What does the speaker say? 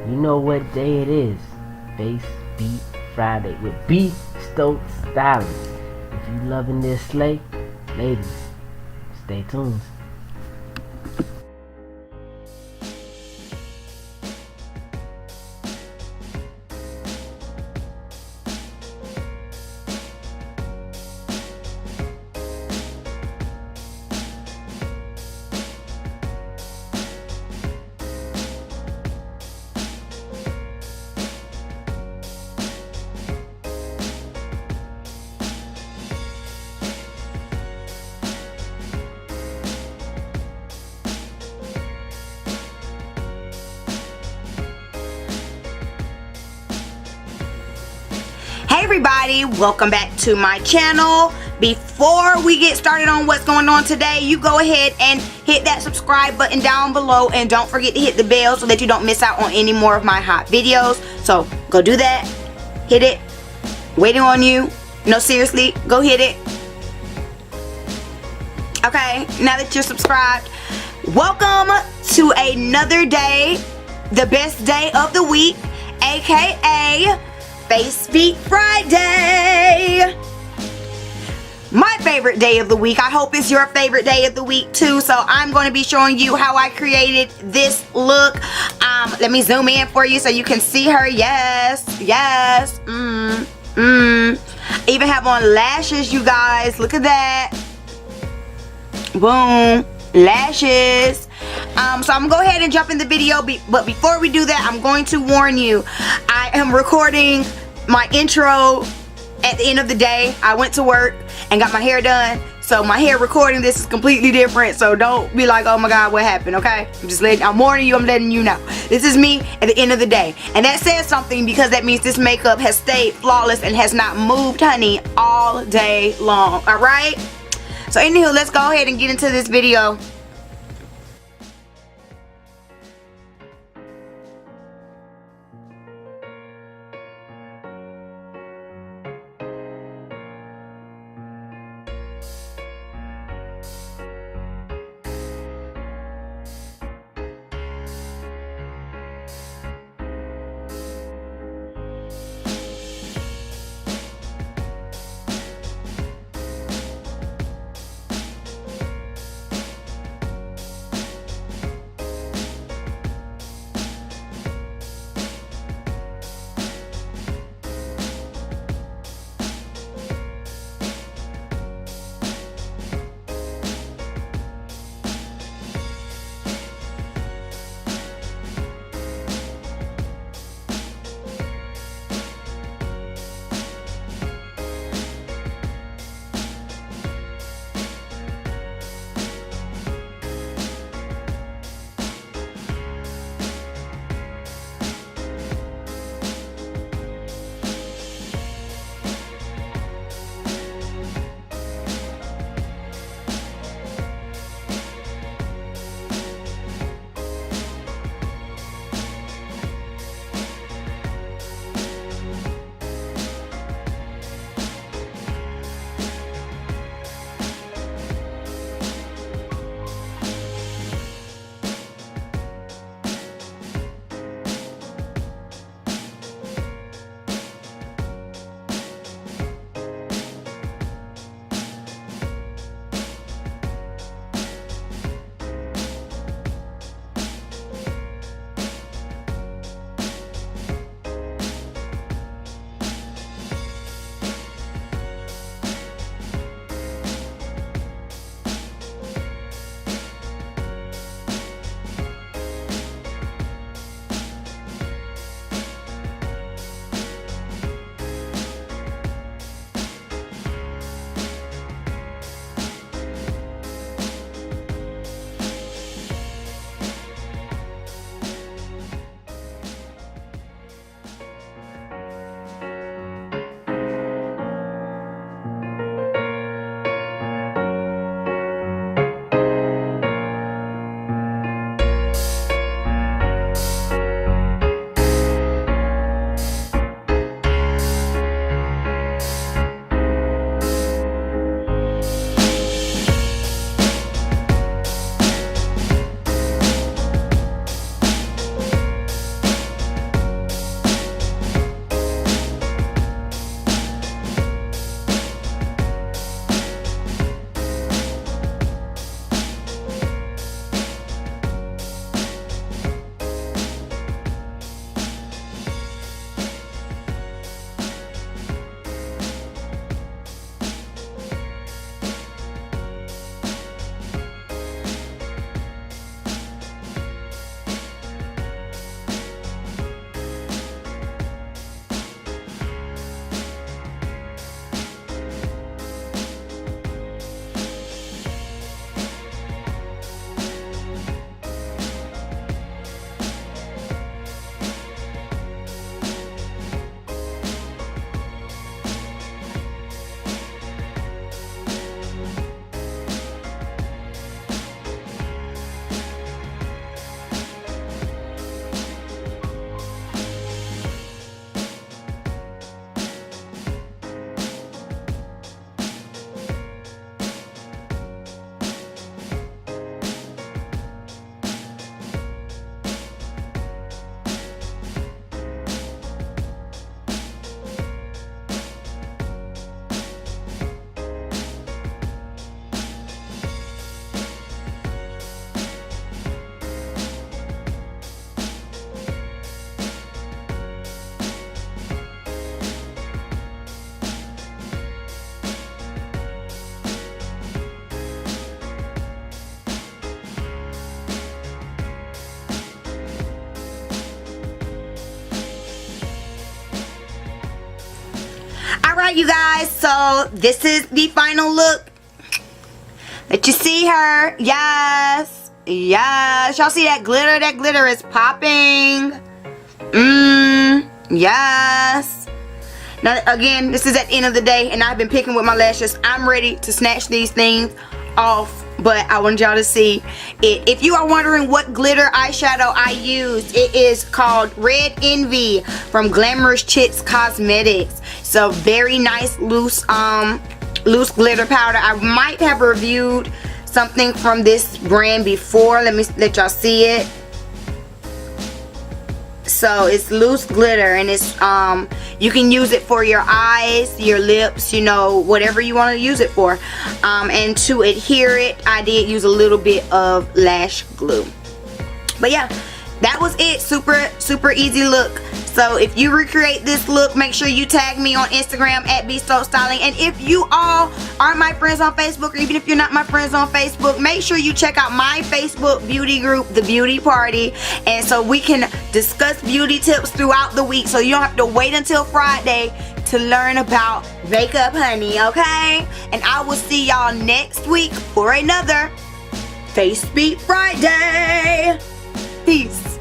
You know what day it is. Face Beat Friday with B Stokes Styling. If you loving this slay, ladies, stay tuned. Hey everybody, welcome back to my channel. Before we get started on what's going on today, you go ahead and hit that subscribe button down below, and don't forget to hit the bell so that you don't miss out on any more of my hot videos. So go do that, hit it, waiting on you. No, seriously, go hit it. Okay, now that you're subscribed, welcome to another day, the best day of the week, aka Facebeatfriday. My favorite day of the week. I hope it's your favorite day of the week too. So I'm going to be showing you how I created this look. Let me zoom in for you so you can see her. Yes. Even have on lashes, you guys. Look at that. Boom. Lashes. So I'm gonna go ahead and jump in the video, but before we do that, I'm going to warn you, I am recording my intro at the end of the day. I went to work and got my hair done, so my hair recording this is completely different, so don't be like, oh my god, what happened? Okay, I'm warning you, I'm letting you know. This is me at the end of the day, and that says something because that means this makeup has stayed flawless and has not moved, honey, all day long. All right, so anywho, let's go ahead and get into this video. Alright, you guys, so this is the final look. Let you see her. Yes. Yes. Y'all see that glitter? That glitter is popping. Yes. Now, again, this is at the end of the day, and I've been picking with my lashes. I'm ready to snatch these things off, but I want y'all to see it. If you are wondering what glitter eyeshadow I used, it is called Red Envy from Glamorous Chicks Cosmetics. So very nice loose glitter powder. I might have reviewed something from this brand before. Let me let y'all see it. So it's loose glitter, and it's you can use it for your eyes, your lips, you know, whatever you want to use it for. And to adhere it, I did use a little bit of lash glue. But yeah, that was it. Super easy look. So if you recreate this look, make sure you tag me on Instagram at @BStokedStyling. And if you all aren't my friends on Facebook, or even if you're not my friends on Facebook, make sure you check out my Facebook beauty group, The Beauty Party. And so we can discuss beauty tips throughout the week, so you don't have to wait until Friday to learn about makeup, honey, okay? And I will see y'all next week for another Face Beat Friday. Peace.